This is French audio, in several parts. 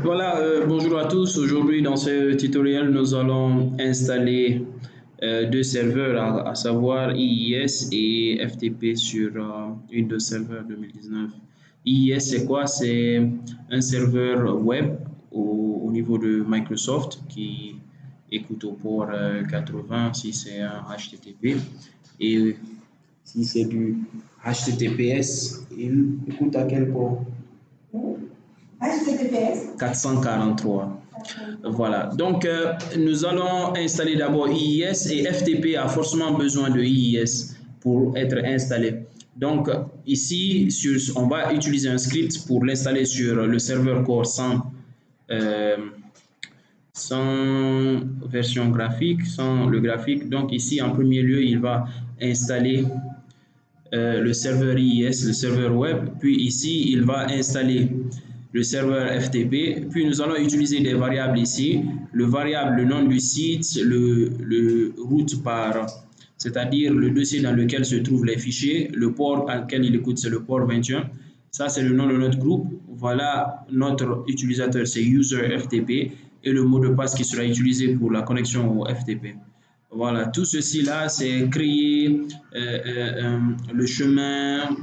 Voilà, bonjour à tous. Aujourd'hui, dans ce tutoriel, nous allons installer deux serveurs, à savoir IIS et FTP sur Windows Server 2019. IIS, c'est quoi? C'est un serveur web au niveau de Microsoft qui écoute au port 80 si c'est un HTTP. Et si c'est du HTTPS, il écoute à quel port? HTTPS 443. Voilà. Donc, nous allons installer d'abord IIS et FTP a forcément besoin de IIS pour être installé. Donc, ici, on va utiliser un script pour l'installer sur le serveur Core sans version graphique, sans le graphique. Donc, ici, en premier lieu, il va installer le serveur IIS, le serveur web. Puis ici, il va installer le serveur FTP. Puis nous allons utiliser des variables ici. Le variable, le nom du site, le route par, c'est-à-dire le dossier dans lequel se trouvent les fichiers. Le port à lequel il écoute, c'est le port 21. Ça, c'est le nom de notre groupe. Voilà, notre utilisateur, c'est user FTP. Et le mot de passe qui sera utilisé pour la connexion au FTP. Voilà, tout ceci là, c'est créer le chemin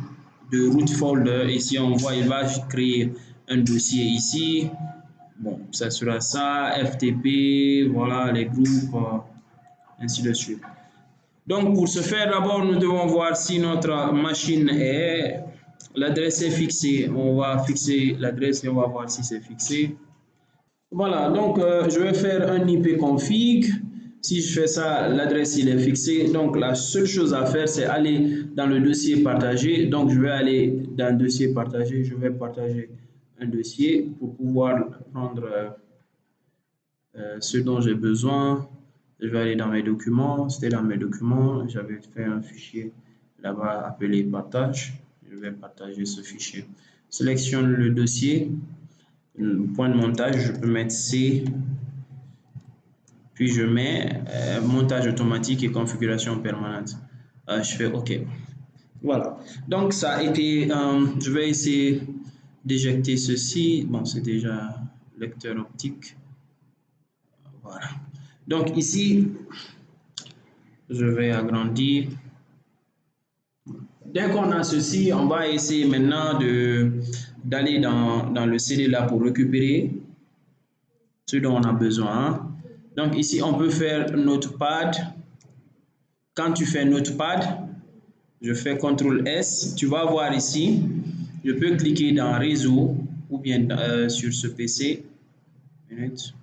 de root folder. Ici, on voit, il va créer un dossier ici. Bon, ça sera ça, FTP, voilà, les groupes, ainsi de suite. Donc, pour ce faire, d'abord, nous devons voir si notre machine est, l'adresse est fixée. On va fixer l'adresse et on va voir si c'est fixé. Voilà, donc je vais faire un IP config. Si je fais ça, l'adresse il est fixée. Donc la seule chose à faire, c'est aller dans le dossier partagé. Donc je vais aller dans le dossier partagé. Je vais partager un dossier pour pouvoir prendre ce dont j'ai besoin. Je vais aller dans mes documents. C'était dans mes documents. J'avais fait un fichier là-bas appelé partage. Je vais partager ce fichier. Sélectionne le dossier. Le point de montage, je peux mettre C. Puis je mets montage automatique et configuration permanente. Je fais OK. Voilà. Donc ça a été, je vais essayer d'éjecter ceci. Bon, c'est déjà lecteur optique. Voilà. Donc ici, je vais agrandir. Dès qu'on a ceci, on va essayer maintenant d'aller dans le CD là pour récupérer ce dont on a besoin. Donc ici, on peut faire Notepad. Quand tu fais Notepad, je fais CTRL S. Tu vas voir ici, je peux cliquer dans Réseau ou bien sur ce PC. Une minute.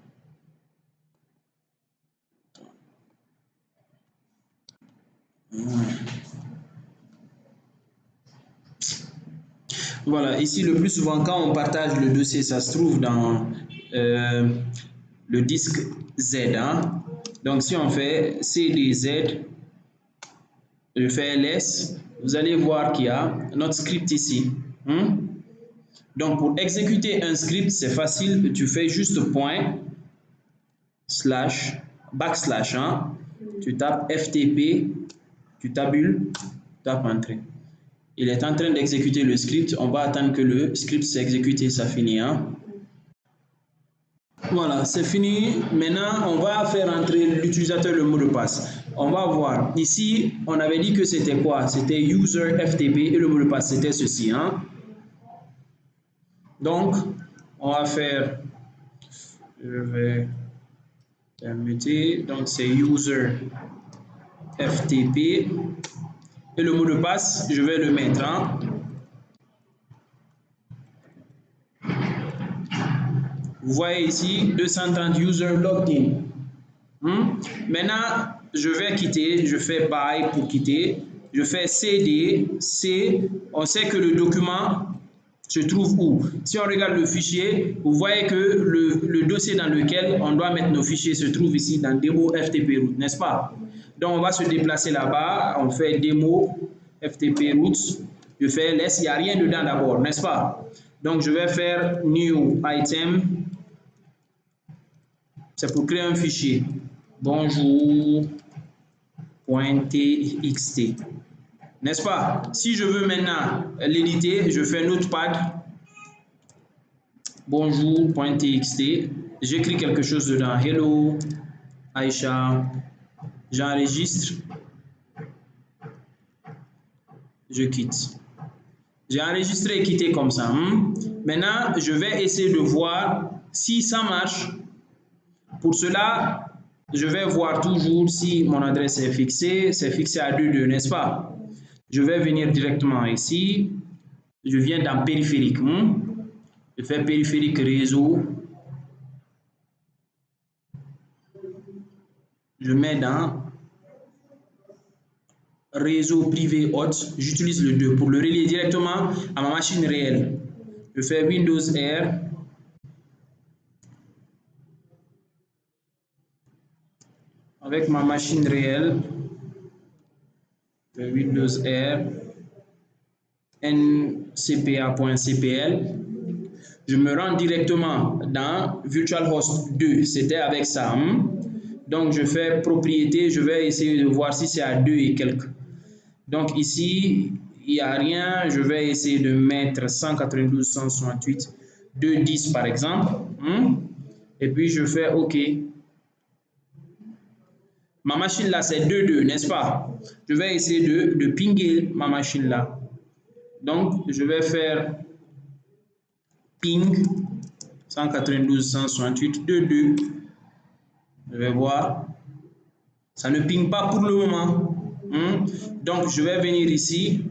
Voilà, ici le plus souvent quand on partage le dossier, ça se trouve dans le disque Z. Hein? Donc si on fait CDZ, je fais LS, vous allez voir qu'il y a notre script ici. Donc pour exécuter un script, c'est facile, tu fais juste point, slash, backslash, hein? Tu tapes FTP, tu tabules, tapes Entrée. Il est en train d'exécuter le script, on va attendre que le script s'exécute et ça finit. Hein? Voilà, c'est fini. Maintenant, on va faire entrer l'utilisateur le mot de passe. On va voir. Ici, on avait dit que c'était quoi? C'était user FTP et le mot de passe, c'était ceci. Hein? Donc, on va faire, je vais muter, donc c'est user FTP et le mot de passe, je vais le mettre. Hein? Vous voyez ici 230 user logged in. Maintenant, je vais quitter, je fais buy pour quitter, je fais CD, C, on sait que le document se trouve où? Si on regarde le fichier, vous voyez que le dossier dans lequel on doit mettre nos fichiers se trouve ici dans démo FTP root, n'est-ce pas? Donc on va se déplacer là-bas, on fait démo FTP root, je fais laisse, il n'y a rien dedans d'abord, n'est-ce pas? Donc je vais faire new item, c'est pour créer un fichier. Bonjour.txt. N'est-ce pas? Si je veux maintenant l'éditer, je fais Notepad. bonjour.txt, j'écris quelque chose dedans. Hello, Aïcha, j'enregistre, je quitte. J'ai enregistré et quitté comme ça. Maintenant, je vais essayer de voir si ça marche. Pour cela, je vais voir toujours si mon adresse est fixée. C'est fixé à 2.2, n'est-ce pas? Je vais venir directement ici. Je viens dans périphérique. Je fais périphérique réseau. Je mets dans réseau privé hôte. J'utilise le 2 pour le relier directement à ma machine réelle. Je fais Windows R. Avec ma machine réelle, Windows R, ncpa.cpl. Je me rends directement dans VirtualHost 2. C'était avec ça. Donc, je fais propriété. Je vais essayer de voir si c'est à 2 et quelques. Donc, ici, il n'y a rien. Je vais essayer de mettre 192.168.2.10 par exemple. Et puis, je fais OK. Ma machine là, c'est 2.2, n'est-ce pas? Je vais essayer de pinguer ma machine là. Donc, je vais faire ping 192.168.2.2. Je vais voir. Ça ne ping pas pour le moment. Donc, je vais venir ici.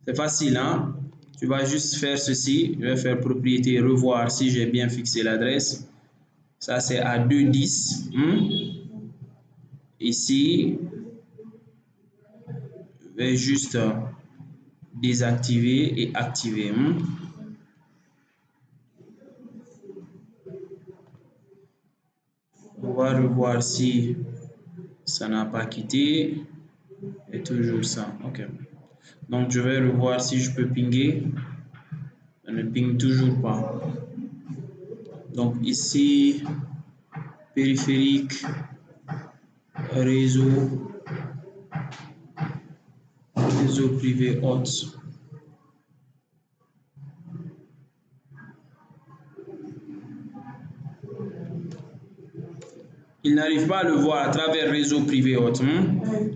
C'est facile, hein? Tu vas juste faire ceci. Je vais faire propriété, revoir si j'ai bien fixé l'adresse. Ça, c'est à 2.10. Ici, je vais juste désactiver et activer. On va revoir si ça n'a pas quitté. Et toujours ça. OK. Donc, je vais revoir si je peux pinguer. Ça ne ping toujours pas. Donc, ici, périphérique, réseau privé hôte. Il n'arrive pas à le voir à travers réseau privé hôte.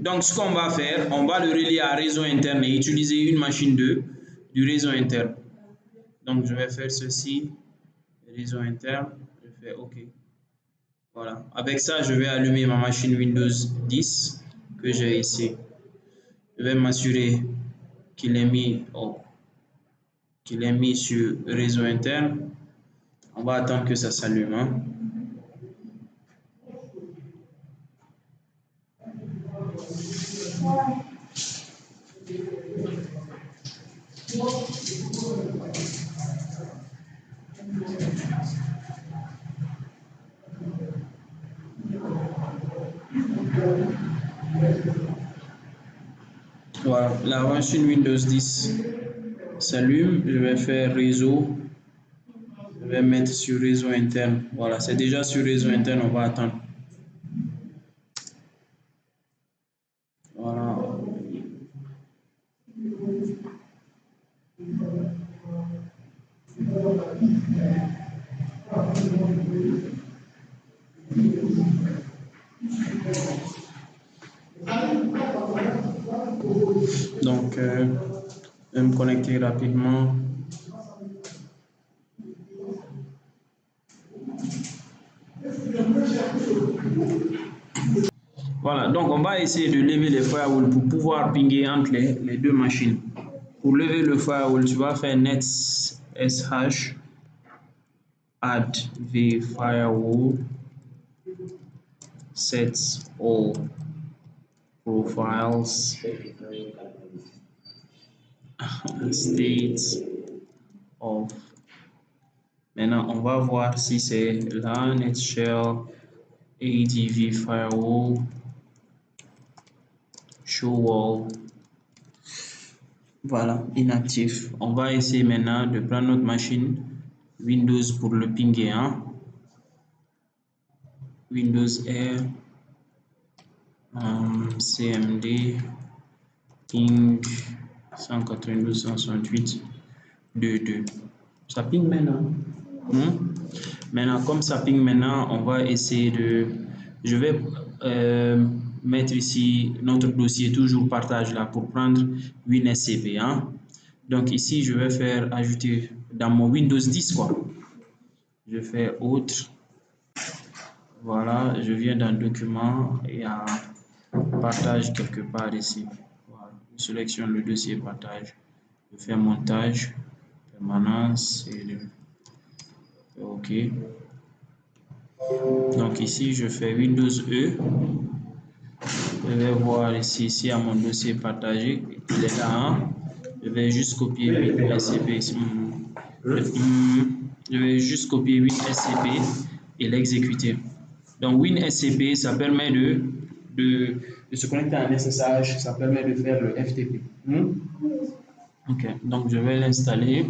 Donc, ce qu'on va faire, on va le relier à réseau interne et utiliser une machine 2 du réseau interne. Donc, je vais faire ceci, réseau interne, je fais OK. Voilà. Avec ça, je vais allumer ma machine Windows 10 que j'ai ici. Je vais m'assurer qu'il est mis sur réseau interne. On va attendre que ça s'allume. Voilà, la machine Windows 10 s'allume. Je vais faire réseau. Je vais mettre sur réseau interne. Voilà, c'est déjà sur réseau interne. On va attendre. Voilà. Donc, je vais me connecter rapidement. Voilà, donc on va essayer de lever les firewalls pour pouvoir pinguer entre les deux machines. Pour lever le firewall, tu vas faire net sh add v firewall sets all profiles state of. Maintenant, on va voir si c'est la netshell adv firewall show all. Voilà, inactif. On va essayer maintenant de prendre notre machine Windows pour le pinguer. Windows R, CMD, ping 192.168.2.2. Ça ping maintenant. Maintenant, comme ça ping maintenant, on va essayer de... Je vais mettre ici notre dossier toujours partage là pour prendre WinSCP. Hein. Donc ici, je vais faire ajouter dans mon Windows 10 quoi. Je fais autre. Voilà, je viens d'un document et à partage quelque part ici. Voilà. Je sélectionne le dossier partage. Je fais montage, permanence et OK. Donc ici, je fais Windows E. Je vais voir ici à mon dossier partagé. Il est là. Hein? Je vais juste copier 8 SCP. Je vais juste copier 8 SCP et l'exécuter. Donc WinSCP, ça permet de se connecter à un SSH, ça permet de faire le FTP. Ok, donc je vais l'installer.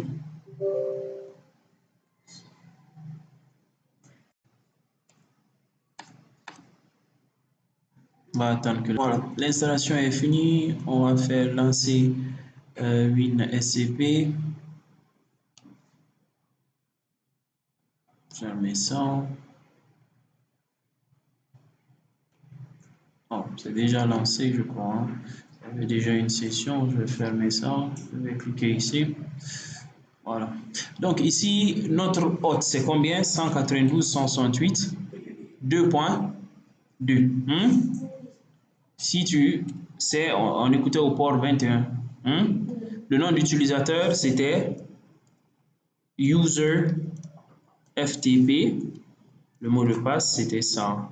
On va attendre que... Voilà, l'installation est finie. On va faire lancer WinSCP. Fermer ça. Oh, c'est déjà lancé, je crois. Hein. Il y avait déjà une session. Je vais fermer ça. Je vais cliquer ici. Voilà. Donc ici, notre hôte, c'est combien? 192.168. 2.2. Si tu sais, on écoutait au port 21. Le nom d'utilisateur, c'était user FTP. Le mot de passe, c'était ça.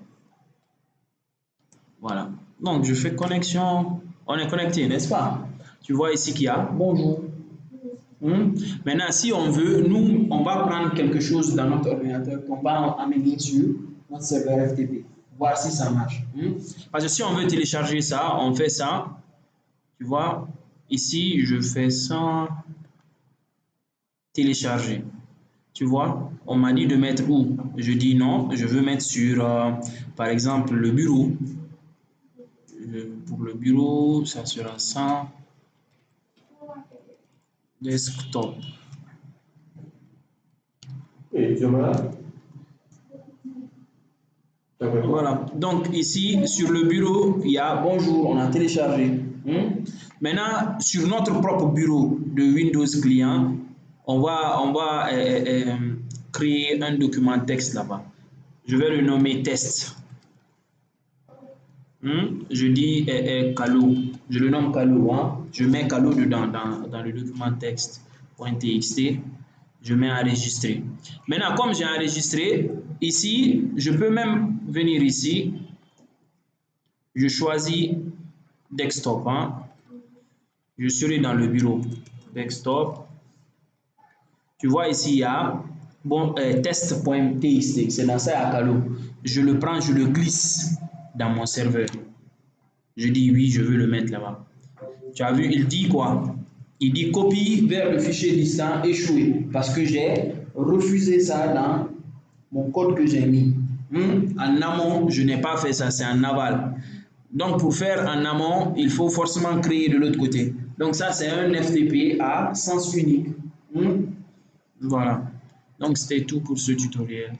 Voilà. Donc, je fais connexion. On est connecté, n'est-ce pas? Tu vois ici qu'il y a bonjour. Maintenant, si on veut, nous, on va prendre quelque chose dans notre ordinateur qu'on va amener sur notre serveur FTP. Voir si ça marche. Parce que si on veut télécharger ça, on fait ça. Tu vois, ici, je fais ça. Télécharger. Tu vois, on m'a dit de mettre où? Je dis non, je veux mettre sur, par exemple, le bureau. Pour le bureau, ça sera ça. Desktop. Voilà. Donc ici, sur le bureau, il y a bonjour, on a téléchargé. Maintenant, sur notre propre bureau de Windows client, on va créer un document texte là-bas. Je vais le nommer test. Je dis Calo. Je le nomme Calo. Hein? Je mets Calo dedans dans le document texte.txt. Je mets enregistrer. Maintenant, comme j'ai enregistré, ici, je peux même venir ici. Je choisis desktop. Hein? Je serai dans le bureau. Desktop. Tu vois ici, il y a test.txt. C'est dans ça à Calo. Je le prends, je le glisse dans mon serveur. Je dis oui, je veux le mettre là-bas. Tu as vu, il dit quoi? Il dit copie vers le fichier distant échoué parce que j'ai refusé ça dans mon code que j'ai mis. En amont, je n'ai pas fait ça, c'est en aval. Donc pour faire en amont, il faut forcément créer de l'autre côté. Donc ça, c'est un FTP à sens unique. Voilà. Donc c'était tout pour ce tutoriel.